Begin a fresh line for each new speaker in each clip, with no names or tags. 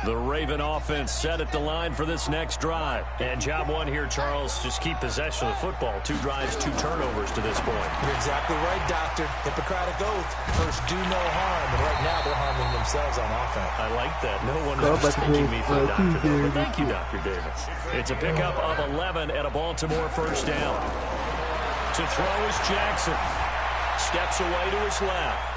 The Raven offense set at the line for this next drive. And job one here, Charles, just keep possession of the football. 2 drives, 2 turnovers to this point.
You're exactly right, Doctor. Hippocratic oath. First, do no harm. And right now, they're harming themselves on offense.
I like that. No one is mistaking me for a doctor there. But thank you, Dr. Davis. It's a pickup of 11 and a Baltimore first down. To throw is Jackson. Steps away to his left.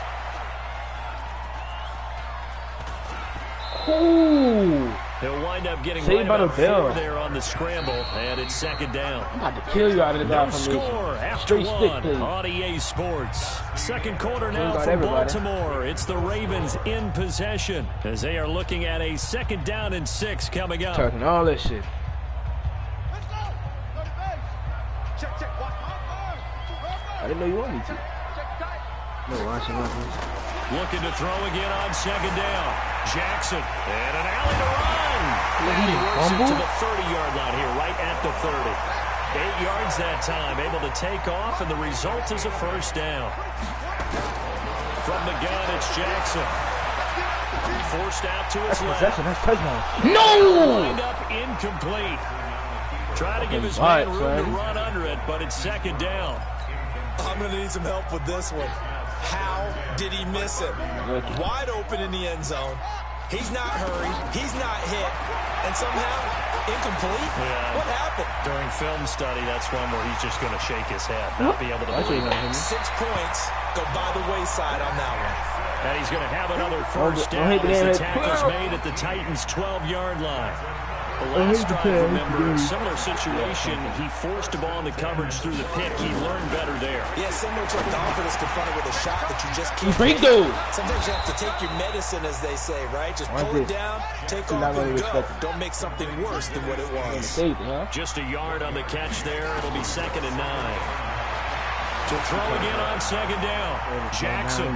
Ooh.
He'll wind up getting
Saved
right
by the
about
bell.
4 there on the scramble, and it's second down.
I'm about to kill you out of the
No
guy from
score
this.
after
Straight stick,
one
please.
on EA Sports. Second quarter now
got
for
everybody.
Baltimore. It's the Ravens in possession as they are looking at a second down and 6 coming up.
Talking all that shit. I didn't know you wanted me to. No, watching my face.
Looking to throw again on second down. Jackson and an alley to run. And he works it to the 30-yard line here, right at the 30. 8 yards that time, able to take off, and the result is a first down. From the gun, it's Jackson. Forced out to his left.
Possession, that's touchdown. No!
Lined up incomplete. Try to give his man room to run under it, but it's second down.
I'm going to need some help with this one. How did he miss it? Wide open in the end zone. He's not hurried. He's not hit. And somehow, incomplete?
Yeah.
What happened?
During film study, that's one where he's just going to shake his head, not be able to believe it.
6 points go by the wayside on that one.
And he's going to have another first down as the tackle's made at the Titans' 12-yard line. The last drive, remember, similar situation. He forced a ball in the coverage through the pick. He learned better there.
Yeah, similar to a golfer that's confronted with a shot that you just keep
Break
hitting.
those.
Sometimes you have to take your medicine, as they say, right? Just pull it down, take off, and go. Don't make something worse than what it was.
Just a yard on the catch there. It'll be second and 9. To throw again on second down. Jackson.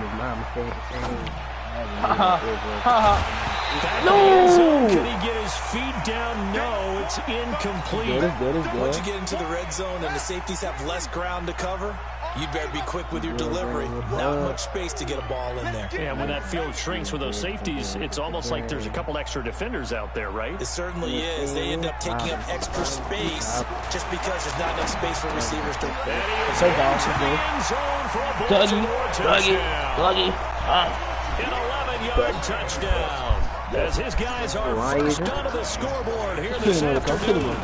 No! Could he get his feet down? No, it's incomplete.
Once you get into the red zone and the safeties have less ground to cover, you'd better be quick with your delivery. Not much space to get a ball in there.
Yeah, when that field shrinks with those safeties, it's almost like there's a couple extra defenders out there, right?
It certainly is. They end up taking up extra space just because there's not enough space for receivers to...
Dougie.
An 11-yard touchdown. As his guys are first down to the scoreboard here this afternoon.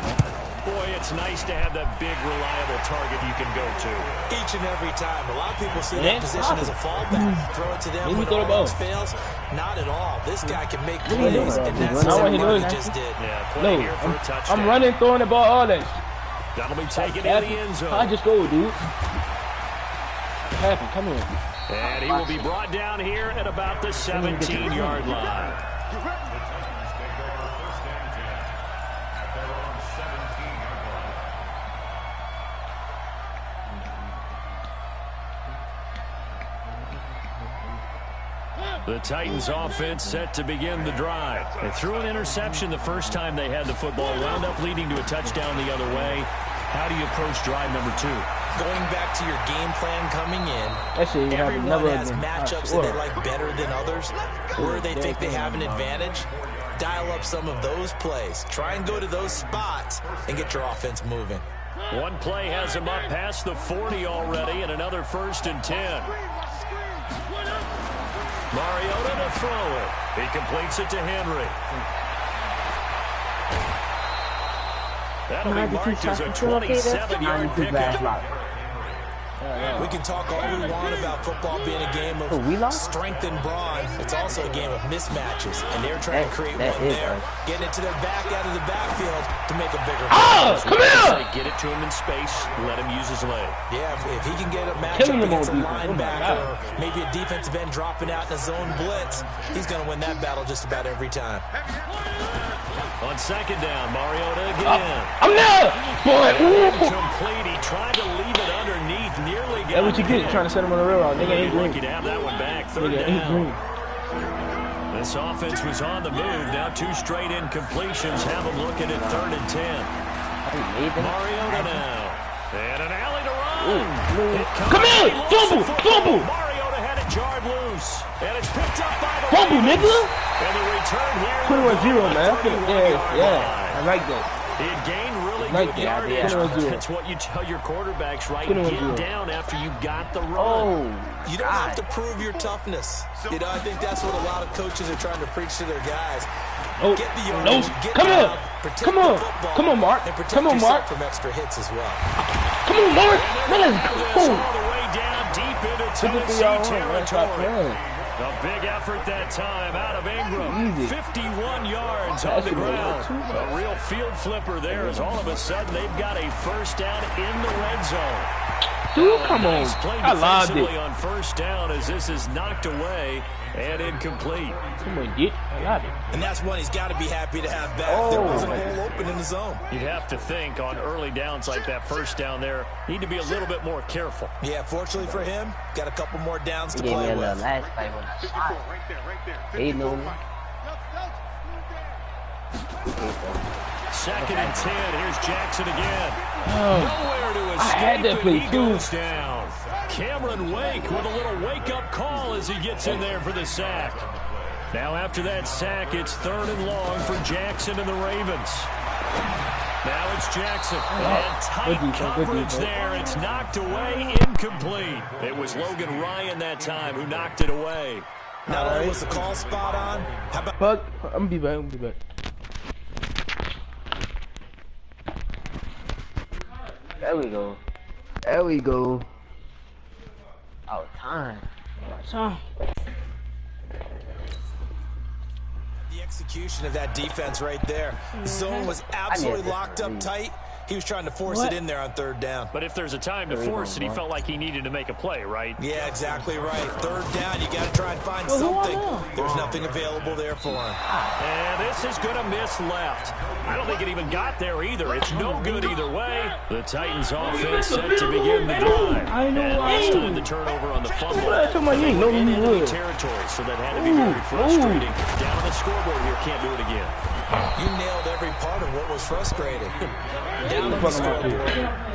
Boy, it's nice to have that big, reliable target you can go to.
Each and every time. A lot of people see that position as a fallback. Throw it to them when all else fails. Not at all. This guy can make plays, and that's exactly what he just did.
Yeah, play here for a touchdown.
I'm running, throwing the ball, all that.
That'll be taken in the end zone.
I just go, dude. What happened? Come here.
And he will be brought down here at about the 17-yard line. The Titans offense set to begin the drive. They threw an interception the first time they had the football, wound up leading to a touchdown the other way. How do you approach drive number 2?
Going back to your game plan coming in, everyone has matchups that they like better than others, where they think they have an advantage. Dial up some of those plays. Try and go to those spots and get your offense moving.
One play has him up past the 40 already, and another first and 10. Mariota to throw it. He completes it to Henry. That'll be marked as a 27-yard pickup.
We can talk all we want about football being a game of strength and brawn. It's also a game of mismatches, and they're trying to create one there. Getting it to their back out of the backfield to make a bigger play.
Come here!
Get it to him in space. Let him use his leg.
Yeah, if he can get a matchup against a linebacker or maybe a defensive end dropping out in a zone blitz, he's going to win that battle just about every time.
On second down, Mariota again.
I'm there! Boy,
incomplete. He tried to leave it underneath. Nearly got
that's what you get trying to set him on the railroad. Nigga ain't green.
Lucky to have that one back. Third down. This offense was on the move. Now 2 straight incompletions have them looking at 3rd and 10. Mariota now. And an alley to run.
Come here! Fumble!
Mariota had it jarred loose. And it's picked up by the
Fumble, nigga!
And the return here.
21-0, man. Yeah. I like that.
He had gained really good yardage. That's what you tell your quarterbacks, right? Get down after you got the run.
You don't have to prove your toughness. You know, I think that's what a lot of coaches are trying to preach to their guys. Get the yardage, get down, protect the football,
come on, Mark.
And protect yourself from extra hits as well.
Come on, Mark. Let's go.
All the way down deep into Tennessee territory. A big effort that time out of Ingram. 51 yards on the ground. A real field flipper there as all of a sudden they've got a first down in the red zone.
Dude, come on. I loved it.
On first down as this is knocked away and incomplete.
Come on, get. I love it.
And that's one he's got to be happy to have back. There wasn't a hole open in the zone.
You'd have to think on early downs like that first down there, need to be a little bit more careful.
Yeah, fortunately for him, got a couple more downs to play with.
Last fight when I shot. They know me.
Second and 10. Here's Jackson again. Nowhere to escape, and he goes down. Cameron Wake with a little wake-up call as he gets in there for the sack. Now after that sack, it's 3rd and long for Jackson and the Ravens. Now it's Jackson. And tight coverage there. It's knocked away, incomplete. It was Logan Ryan that time who knocked it away.
Not only was the call spot on, how about...
But I'm gonna be back. There we go.
Oh, time.
The execution of that defense right there. The zone was absolutely locked up tight. He was trying to force it in there on 3rd down.
But if there's a time to force it, he felt like he needed to make a play, right?
Yeah, exactly right. 3rd down, you got to try and find something. There's nothing available there for him.
And this is going to miss left. I don't think it even got there either. It's no good either way. The Titans offense set to begin the drive. And last time the turnover on the fumble. Territory, so that had to be very frustrating. Down on the scoreboard here, can't do it again.
You nailed every part of what was frustrating. Down on the scoreboard,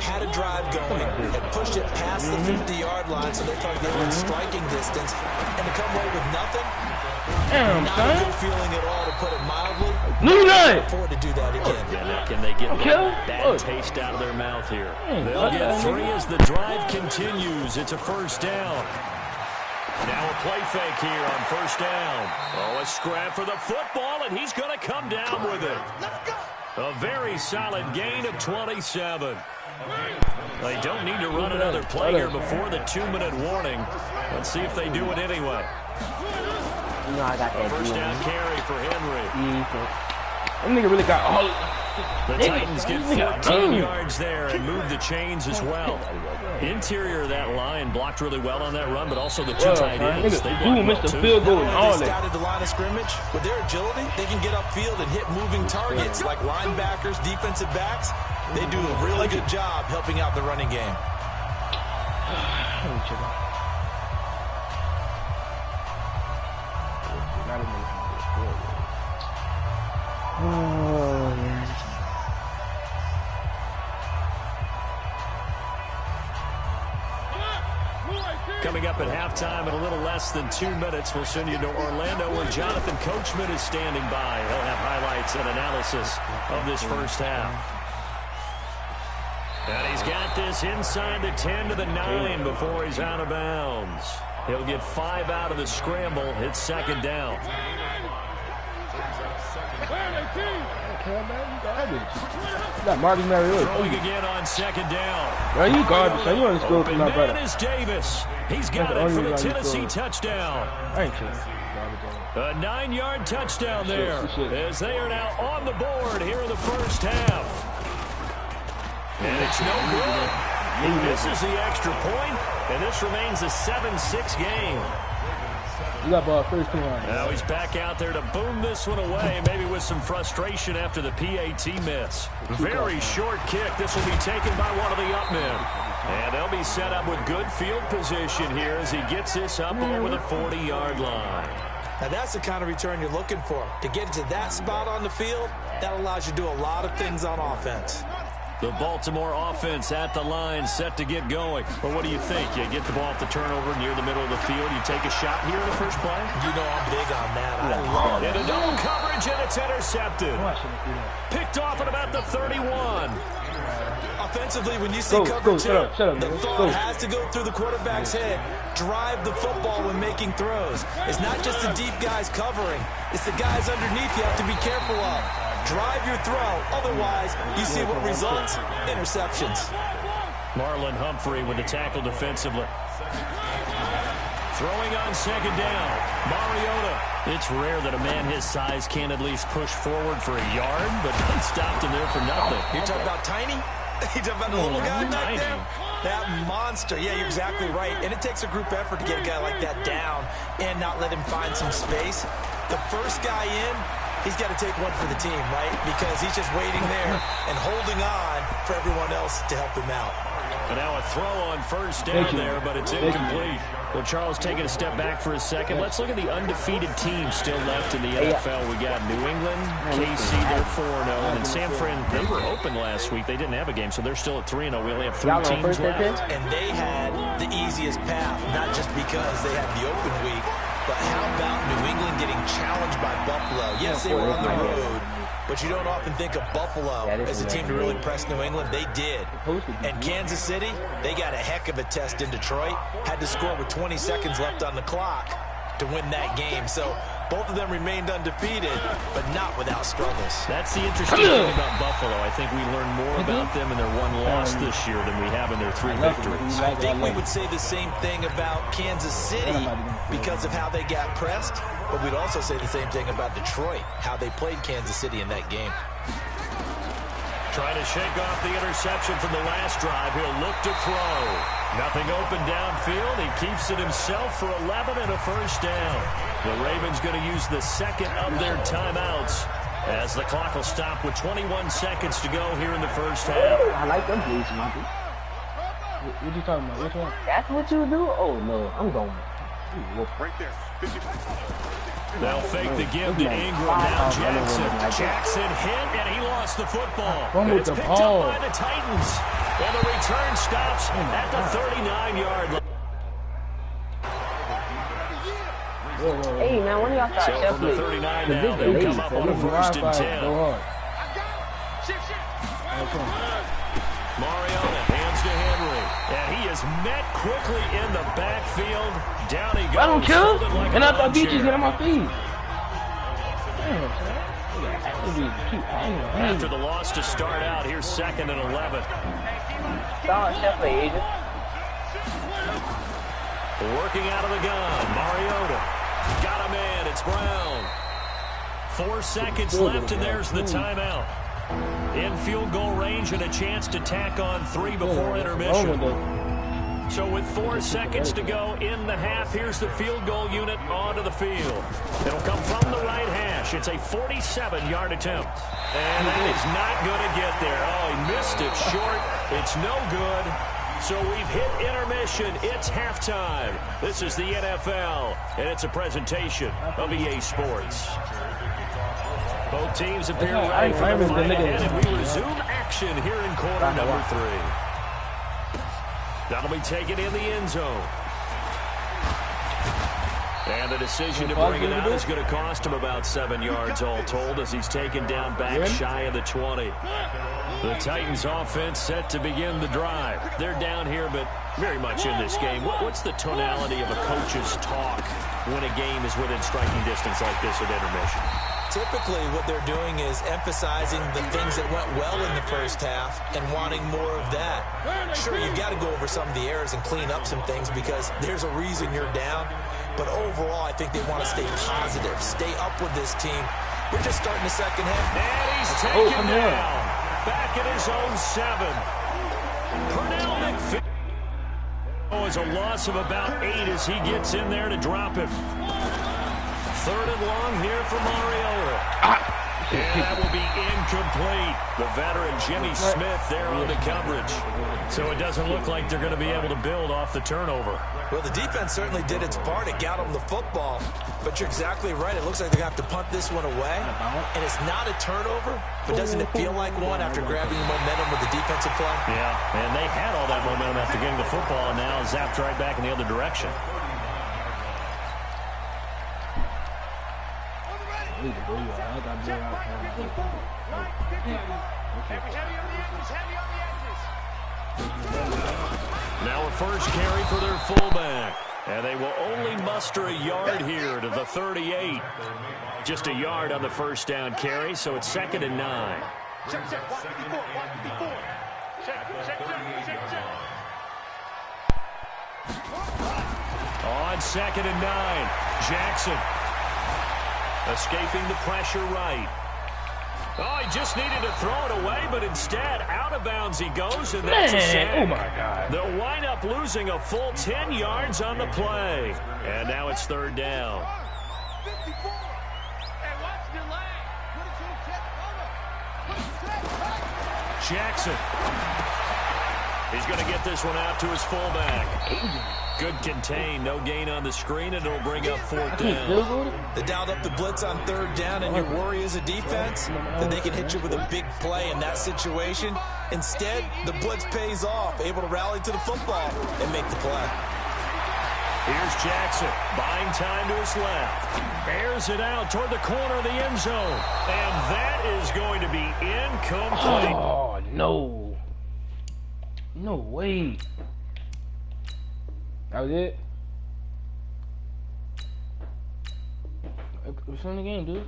had a drive going, had pushed it past the 50-yard line, so they thought they were in striking distance, and to come away with nothing, not a good feeling at all, to put it mildly. Can't afford to do that again.
Yeah, now can they get that bad taste out of their mouth here? They'll get 3 as the drive continues. It's a first down. Now a play fake here on first down. Oh, a scrap for the football, and he's going to come down with it. A very solid gain of 27. They don't need to run another play here before the 2-minute warning. Let's see if they do it anyway.
You know I got that.
First down carry for Henry.
That nigga really got all.
The Titans get 14 yards there and move the chains as well. Interior of that line blocked really well on that run, but also the 2 tight ends. They
missed the field goal and all
They
that.
scouted the line of scrimmage. With their agility, they can get upfield and hit moving targets like linebackers, defensive backs. They do a really good job helping out the running game.
Oh, yeah.
Coming up at halftime in a little less than 2 minutes, we'll send you to Orlando where Jonathan Coachman is standing by. He'll have highlights and analysis of this first half. And he's got this inside the 10 to the 9 before he's out of bounds. He'll get 5 out of the scramble. It's second down. Throwing again on second down.
Bro, you garbage, son. You want to score from that brother.
Is Davis. He's got it for the Tennessee touchdown.
I ain't sure.
A 9-yard touchdown there as they are now on the board here in the first half. And it's no good. This is the extra point, and this remains a 7-6 game.
You got ball first team on.
Now he's back out there to boom this one away, maybe with some frustration after the PAT miss. Very short kick. This will be taken by one of the up men. And they'll be set up with good field position here as he gets this up over the 40-yard line.
Now that's the kind of return you're looking for. To get to that spot on the field, that allows you to do a lot of things on offense.
The Baltimore offense at the line, set to get going. Well, what do you think? You get the ball off the turnover near the middle of the field. You take a shot here in the first play?
You know I'm big on that. I love it.
Into double coverage, and it's intercepted. Picked off at about the 31.
Offensively, when you see cover two, the thought has to go through the quarterback's head. Drive the football when making throws. It's not just the deep guys covering. It's the guys underneath you have to be careful of. Drive your throw. Otherwise, you see what results? Interceptions.
Marlon Humphrey with the tackle defensively. Throwing on second down. Mariota. It's rare that a man his size can at least push forward for a yard, but it stopped him there for nothing.
You're talking about tiny? You're talking about the little guy back there? That monster. Yeah, you're exactly right. And it takes a group effort to get a guy like that down and not let him find some space. The first guy in, he's got to take one for the team, right? Because he's just waiting there and holding on for everyone else to help him out.
And now a throw on first down there, but it's incomplete. Well, Charles taking a step back for a second. Let's look at the undefeated teams still left in the NFL. We got New England, KC, they're 4-0. And then San Fran, they were open last week. They didn't have a game, so they're still at 3-0. We only have 3 teams left.
And they had the easiest path, not just because they had the open week, but how about New England getting challenged by Buffalo? Yes, they were on the road, but you don't often think of Buffalo as a team to really press New England. They did. And Kansas City, they got a heck of a test in Detroit. Had to score with 20 seconds left on the clock to win that game. So both of them remained undefeated, but not without struggles.
That's the interesting thing about Buffalo. I think we learned more about them in their one loss this year than we have in their 3 victories.
I think we would say the same thing about Kansas City because of how they got pressed, but we'd also say the same thing about Detroit, how they played Kansas City in that game.
Trying to shake off the interception from the last drive. He'll look to throw. Nothing open downfield. He keeps it himself for 11 and a first down. The Ravens going to use the second of their timeouts as the clock will stop with 21 seconds to go here in the first half.
I like them plays, Monty.
What you talking about? Which one?
That's what you do? Oh, no. I'm going.
Right there. 50.
They'll fake the give to Ingram. Now Jackson. Jackson hit, and he lost the football. It's picked up by the Titans. And the return stops at the 39-yard line.
Hey, man, when y'all start
So from the 39 now, they'll come up on a 1st and 10. Mariota hands to Henry. And he is met quickly in the backfield. Down he goes.
I don't care.
Like
and I thought BG's get on my feet.
After the loss to start out, here's 2nd and 11. Working out of the gun. Mariota. Got a man. It's Brown. 4 seconds left, and there's the timeout. In field goal range and a chance to tack on 3 before intermission. So with 4 seconds to go in the half, here's the field goal unit onto the field. It'll come from the right hash. It's a 47-yard attempt. And that is not going to get there. Oh, he missed it short. It's no good. So we've hit intermission. It's halftime. This is the NFL, and it's a presentation of EA Sports. Both teams appear ready for the fight ahead, and we resume action here in quarter number 3. That'll be taken in the end zone. And the decision to bring it out is going to cost him about 7 yards all told as he's taken down back shy of the 20. The Titans offense set to begin the drive. They're down here, but very much in this game. What's the tonality of a coach's talk when a game is within striking distance like this at intermission?
Typically, what they're doing is emphasizing the things that went well in the first half and wanting more of that. Sure, you've got to go over some of the errors and clean up some things because there's a reason you're down. But overall, I think they want to stay positive, stay up with this team. We're just starting the second half.
And he's taken down. Back at his own 7. Pernell McPherson. Oh, it's a loss of about 8 as he gets in there to drop him. 3rd and long here for Mariota. And that will be incomplete. The veteran Jimmy Smith there on the coverage. So it doesn't look like they're going to be able to build off the turnover.
Well, the defense certainly did its part. It got them the football. But you're exactly right. It looks like they're going to have to punt this one away. And it's not a turnover, but doesn't it feel like one after grabbing momentum with the defensive play?
Yeah, and they had all that momentum after getting the football, and now zapped right back in the other direction. Now a first carry for their fullback. And they will only muster a yard here to the 38. Just a yard on the first down carry, so it's 2nd and 9. On 2nd and 9, Jackson escaping the pressure right. Oh, he just needed to throw it away, but instead, out of bounds he goes, and that's a sack.
Oh, my God.
They'll wind up losing a full 10 yards on the play. And now it's 3rd down. Jackson. He's going to get this one out to his fullback. Good contain, no gain on the screen, and it'll bring up 4th down.
They dialed up the blitz on 3rd down, and your worry as a defense that they can hit you with a big play in that situation. Instead, the blitz pays off, able to rally to the football and make the play.
Here's Jackson, buying time to his left. Airs it out toward the corner of the end zone. And that is going to be incomplete.
Oh, no. No way. That was it? What's in the game, dude?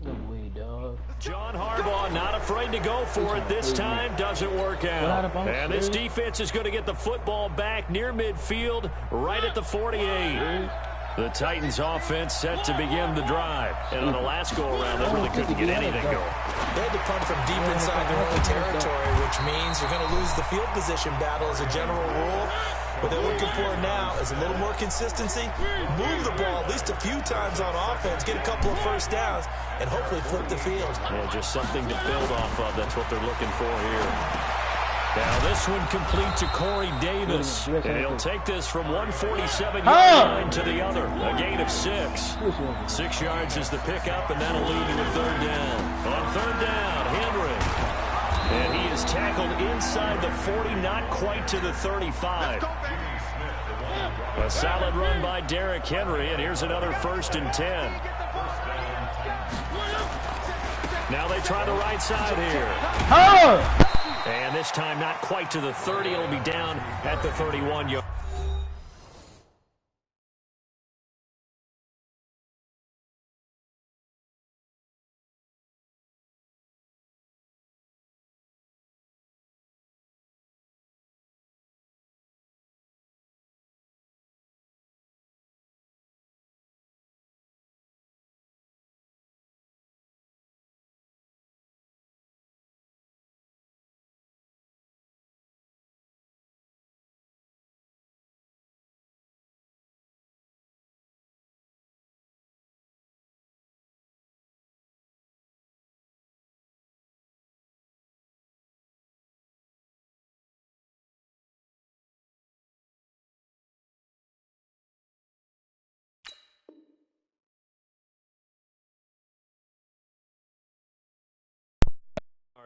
No way, dog.
John Harbaugh not afraid to go for it this time. Doesn't work out. And this defense is going to get the football back near midfield, right at the 48. The Titans offense set to begin the drive. And on the last go-around, they really couldn't get anything going.
They had to punt from deep inside their own territory, which means you're going to lose the field position battle as a general rule. What they're looking for now is a little more consistency, move the ball at least a few times on offense, get a couple of first downs, and hopefully flip the field.
Yeah, just something to build off of. That's what they're looking for here. Now this one complete to Corey Davis. And he'll take this from 147-yard line to the other. A gain of 6. 6 yards is the pickup, and that'll lead to a 3rd down. On 3rd down, Henry. And he is tackled inside the 40, not quite to the 35. A solid run by Derrick Henry, and here's another 1st and 10. Now they try the right side here. And this time not quite to the 30. It'll be down at the 31-yard.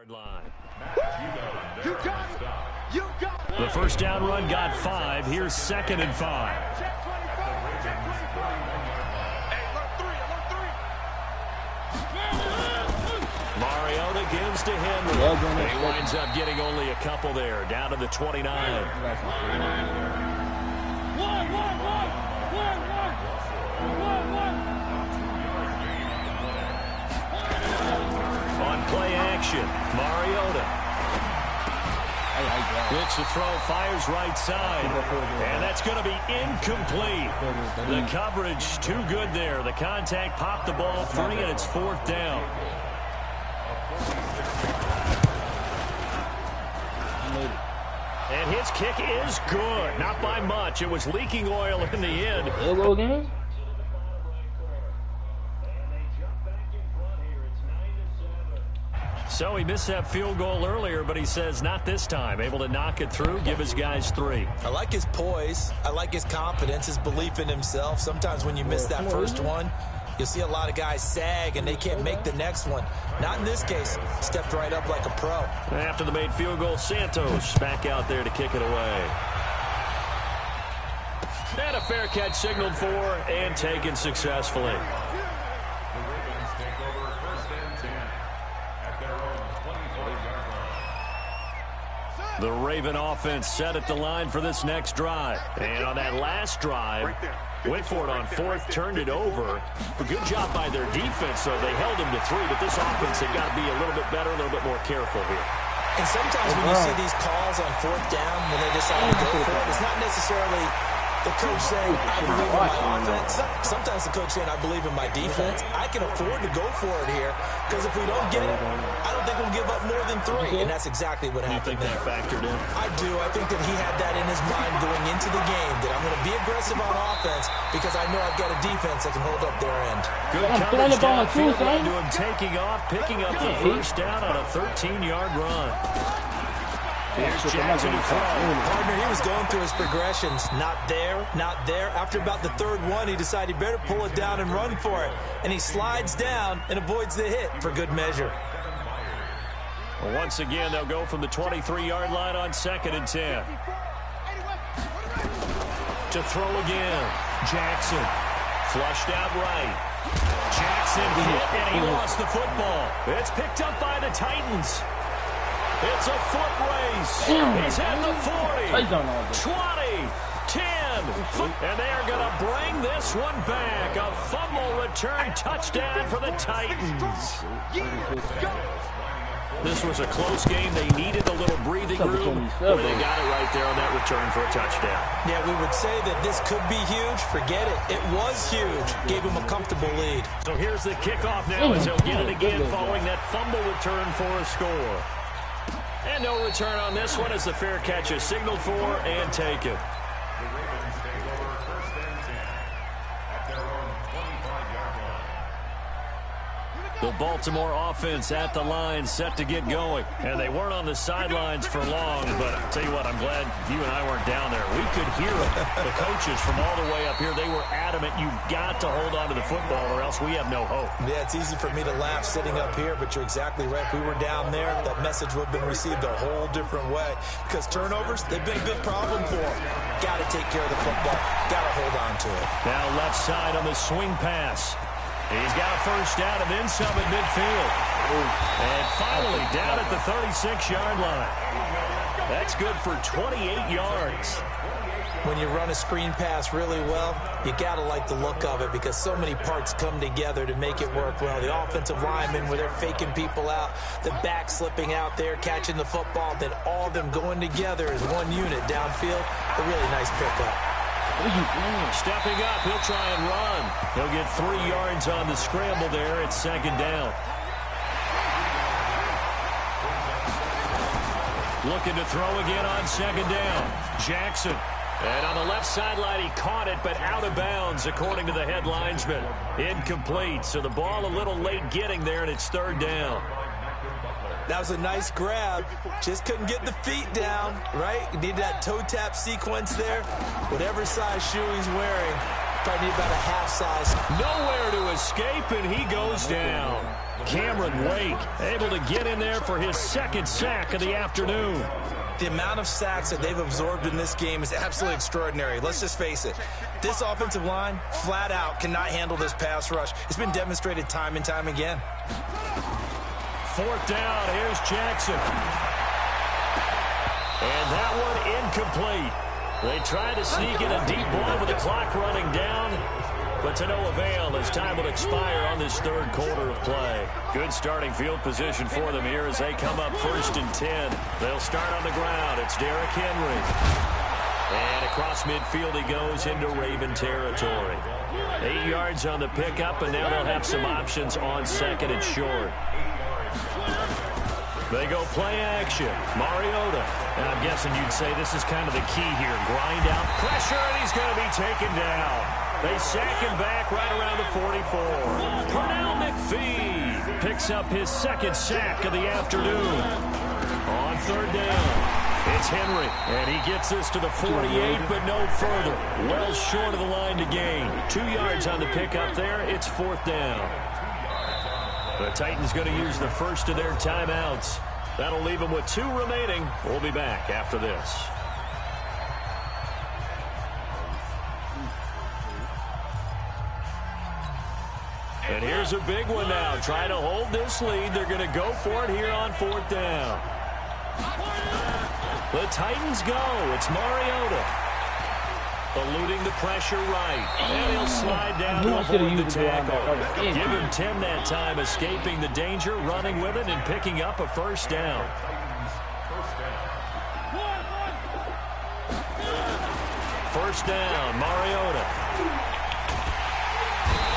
Line. The first down run got 5. Here's 2nd and 5. Mariota gives to Henry. He winds up getting only a couple there, down to the 29. Play action. Mariota. Looks to throw, fires right side. And that's going to be incomplete. The coverage too good there. The contact popped the ball free, and it's 4th down. And his kick is good. Not by much. It was leaking oil in the end. So he missed that field goal earlier, but he says not this time. Able to knock it through, give his guys 3.
I like his poise. I like his confidence, his belief in himself. Sometimes when you miss that first one, you'll see a lot of guys sag and they can't make the next one. Not in this case. Stepped right up like a pro.
After the made field goal, Santos back out there to kick it away. And a fair catch signaled for and taken successfully. The Raven offense set at the line for this next drive. And on that last drive, went for it on 4th, turned it over. A good job by their defense, though. They held them to 3, but this offense, they've got to be a little bit better, a little bit more careful here.
And sometimes when you see these calls on 4th down, when they decide to go for it, it's not necessarily the coach saying, I believe in my offense. Sometimes the coach saying, I believe in my defense. I can afford to go for it here, because if we don't get it, I don't think we'll give up more than 3. And that's exactly what happened there.
You think that factored in?
I do. I think that he had that in his mind going into the game, that I'm going to be aggressive on offense because I know I've got a defense that can hold up their end.
Good coverage downfield to him taking off, picking up the first down on a 13-yard run. Here's Jackson to throw.
Partner, he was going through his progressions. Not there, not there. After about the 3rd one, he decided he better pull it down and run for it. And he slides down and avoids the hit for good measure.
Well, once again, they'll go from the 23-yard line on 2nd and 10. To throw again. Jackson. Flushed out right. Jackson hit, and he lost the football. It's picked up by the Titans. It's a foot race. He's at the 40, 20, 10, and they are going to bring this one back. A fumble return touchdown for the Titans. This was a close game. They needed a little breathing room. Boy, they got it right there on that return for a touchdown.
Yeah, we would say that this could be huge. Forget it. It was huge. Gave him a comfortable lead.
So here's the kickoff now as they'll get it again following that fumble return for a score. And no return on this one as the fair catch is signaled for and taken. The Baltimore offense at the line set to get going. And they weren't on the sidelines for long, but I'll tell you what, I'm glad you and I weren't down there. We could hear them. The coaches from all the way up here, they were adamant, you've got to hold on to the football or else we have no hope.
Yeah, it's easy for me to laugh sitting up here, but you're exactly right. If we were down there, that message would have been received a whole different way. Because turnovers, they've been a big problem for them. Got to take care of the football. Got to hold on to it.
Now left side on the swing pass. He's got a first down and then some at midfield. And finally down at the 36-yard line. That's good for 28 yards.
When you run a screen pass really well, you got to like the look of it because so many parts come together to make it work well. The offensive linemen, where they're faking people out, the back slipping out there, catching the football, then all of them going together as one unit downfield. A really nice pickup.
Stepping up, he'll try and run. He'll get 3 yards on the scramble there. It's 2nd down. Looking to throw again on 2nd down. Jackson. And on the left sideline, he caught it, but out of bounds, according to the head linesman. Incomplete, so the ball a little late getting there, and it's 3rd down.
That was a nice grab. Just couldn't get the feet down, right? You need that toe tap sequence there. Whatever size shoe he's wearing, probably need about a half size.
Nowhere to escape, and he goes down. Cameron Wake able to get in there for his 2nd sack of the afternoon.
The amount of sacks that they've absorbed in this game is absolutely extraordinary. Let's just face it. This offensive line, flat out, cannot handle this pass rush. It's been demonstrated time and time again.
4th down, here's Jackson. And that one incomplete. They tried to sneak in a deep ball with the clock running down, but to no avail as time will expire on this 3rd quarter of play. Good starting field position for them here as they come up 1st and 10. They'll start on the ground. It's Derrick Henry. And across midfield he goes into Raven territory. 8 yards on the pickup, and now they'll have some options on 2nd and short. They go play action. Mariota. And I'm guessing you'd say this is kind of the key here. Grind out pressure, and he's going to be taken down. They sack him back right around the 44. Pernell McPhee picks up his second sack of the afternoon. On third down, it's Henry, and he gets this to the 48, but no further. Well short of the line to gain. 2 yards on the pickup there. It's fourth down. The Titans going to use the first of their timeouts. That'll leave them with 2 remaining. We'll be back after this. And here's a big one now. Trying to hold this lead. They're going to go for it here on fourth down. The Titans go. It's Mariota. Eluding the pressure right. And he'll slide down to avoid the tackle. Give him 10 that time, escaping the danger, running with it, and picking up a first down. First down, Mariota.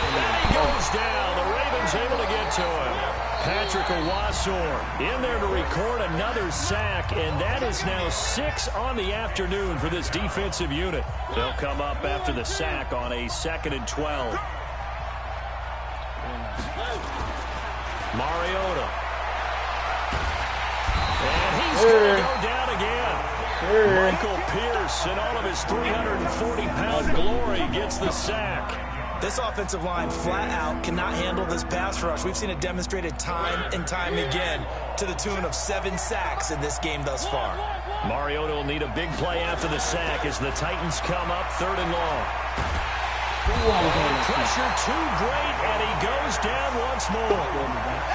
And he goes down. The Ravens able to get to him. Patrick Owasor in there to record another sack, and that is now 6 on the afternoon for this defensive unit. They'll come up after the sack on a 2nd and 12. Mariota. And he's going to go down again. Michael Pierce, in all of his 340-pound glory, gets the sack.
This offensive line flat out cannot handle this pass rush. We've seen it demonstrated time and time again to the tune of 7 sacks in this game thus far.
Mariota will need a big play after the sack as the Titans come up 3rd and long. Pressure too great, and he goes down once more.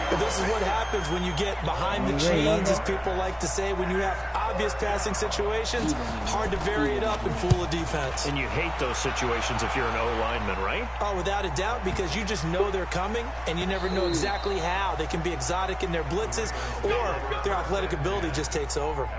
But this is what happens when you get behind the chains, as people like to say. When you have obvious passing situations, hard to vary it up and fool a defense.
And you hate those situations if you're an O-lineman, right?
Oh, without a doubt, because you just know they're coming, and you never know exactly how. They can be exotic in their blitzes, or their athletic ability just takes over.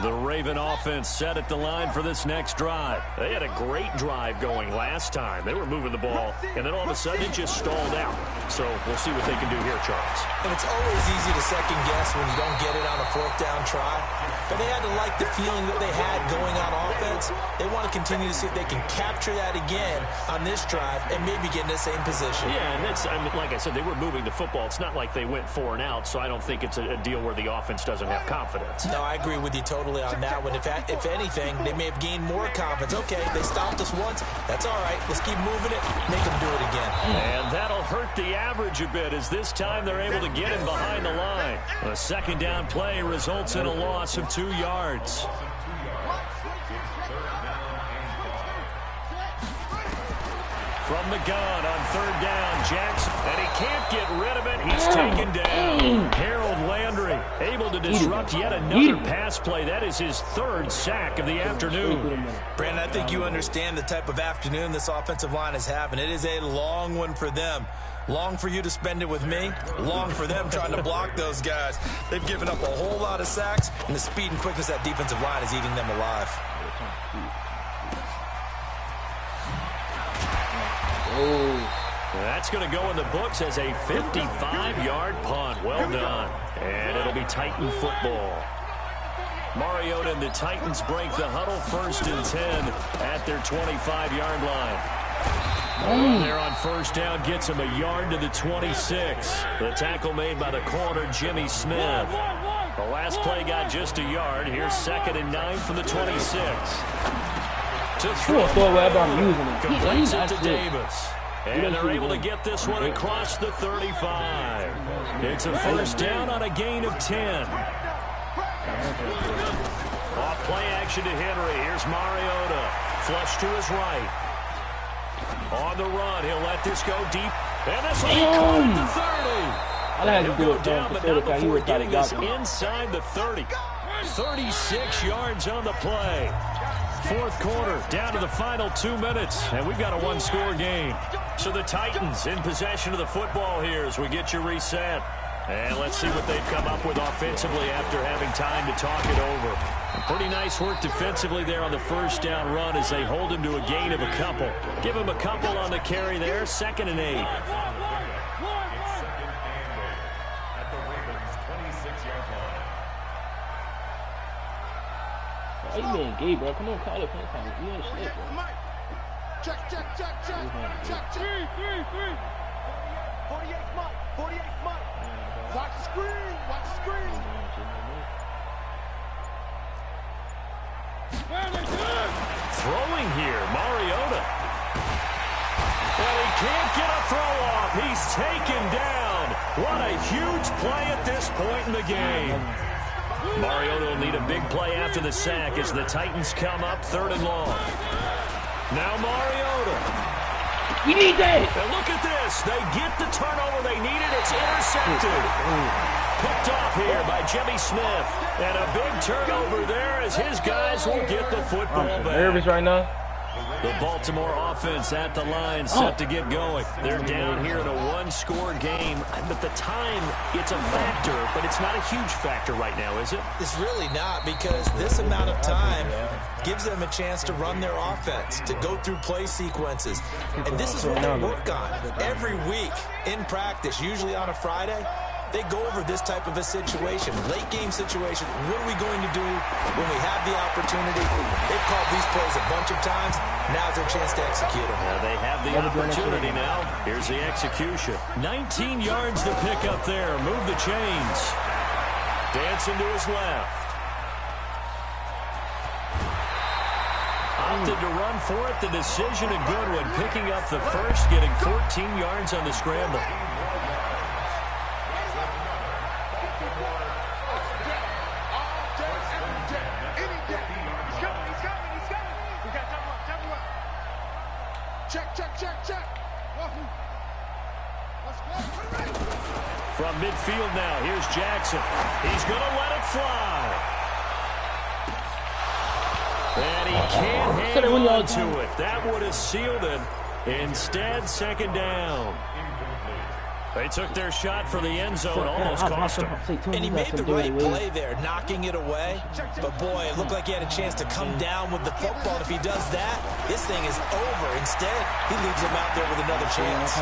The Raven offense set at the line for this next drive. They had a great drive going last time. They were moving the ball, and then all of a sudden it just stalled out. So we'll see what they can do here, Charles.
And it's always easy to second guess when you don't get it on a 4th down try. But they had to like the feeling that they had going on offense. They want to continue to see if they can capture that again on this drive and maybe get in the same position.
Yeah, and that's, I mean, like I said, they were moving the football. It's not like they went 4 and out, so I don't think it's a deal where the offense doesn't have confidence.
No, I agree with you totally on that one. If anything, they may have gained more confidence. Okay, they stopped us once. That's all right. Let's keep moving it. Make them do it again.
And that'll hurt the average a bit as this time they're able to get him behind the line. A 2nd down play results in a loss of 2 yards. From the gun on 3rd down, Jackson, and he can't get rid of it. He's taken down. Harold Landry able to disrupt yet another pass play. That is his 3rd sack of the afternoon.
Brandon, I think you understand the type of afternoon this offensive line is having. It is a long one for them. Long for you to spend it with me. Long for them trying to block those guys. They've given up a whole lot of sacks, and the speed and quickness of that defensive line is eating them alive.
That's going to go in the books as a 55-yard punt. Well done. And it'll be Titan football. Mariota and the Titans break the huddle 1st and 10 at their 25-yard line. There on 1st down gets him a yard to the 26. The tackle made by the corner, Jimmy Smith. The last play got just a yard. Here's 2nd and 9 from the 26. To throw, completes it to Davis. And they're able to get this one across the 35. It's a 1st down on a gain of 10. Off play action to Henry. Here's Mariota. Flush to his right. On the run, he'll let this go deep. And this will be caught at the 30. He'll go down, but not before getting this inside the 30. 36 yards on the play. 4th quarter, down to the final 2 minutes, and we've got a 1-score game. So the Titans in possession of the football here as we get you reset. And let's see what they've come up with offensively after having time to talk it over. Pretty nice work defensively there on the 1st down run as they hold him to a gain of a couple. Give him a couple on the carry there, 2nd and 8.
Hey, man, gay, bro. Come on, call it. You ain't shit, bro.
Check. 48th month. Watch the screen.
Throwing here, Mariota. Well, he can't get a throw off. He's taken down. What a huge play at this point in the game. Mariota will need a big play after the sack as the Titans come up 3rd and long. Now Mariota.
You need that.
And look at this. They get the turnover they needed. It's intercepted. Picked off here by Jimmy Smith. And a big turnover there as his guys will get the football back.
I'm nervous right now.
The Baltimore offense at the line, set to get going. They're down here in a one-score game. But the time, it's a factor, but it's not a huge factor right now, is it?
It's really not, because this amount of time gives them a chance to run their offense, to go through play sequences. And this is what they work on every week in practice, usually on a Friday. They go over this type of a situation, late game situation. What are we going to do when we have the opportunity? They've called these plays a bunch of times. Now's their chance to execute them.
They have the opportunity now. Here's the execution. 19 yards to pick up there. Move the chains. Dancing to his left. Opted to run for it. The decision a good one. Picking up the first, getting 14 yards on the scramble.
Check.
From midfield now, here's Jackson. He's going to let it fly. And he can't hang on to it. That would have sealed it. Instead, 2nd down. They took their shot for the end zone, almost cost him.
And he made the right play there, knocking it away. But, boy, it looked like he had a chance to come down with the football. And if he does that, this thing is over. Instead, he leaves him out there with another chance.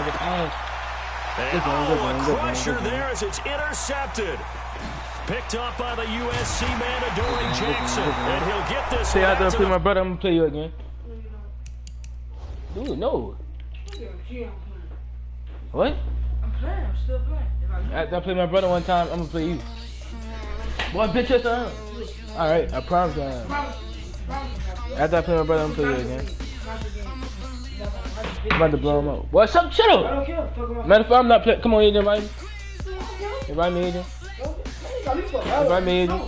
And, a crusher there as it's intercepted. Picked up by the USC man, Adoree Jackson. And he'll get this.
Say after I play my brother, I'm going to play you again. Dude, no. What?
I'm still playing.
After I play my brother one time, I'm gonna play you. Boy, bitch, your son. Alright, I promise you I am. After I play my brother, I'm gonna play you again. I'm about to blow him up. Boy, shut up! Matter of fact, I'm not playing. Come on, Agent, invite me. Invite me, Agent. Invite me, Agent.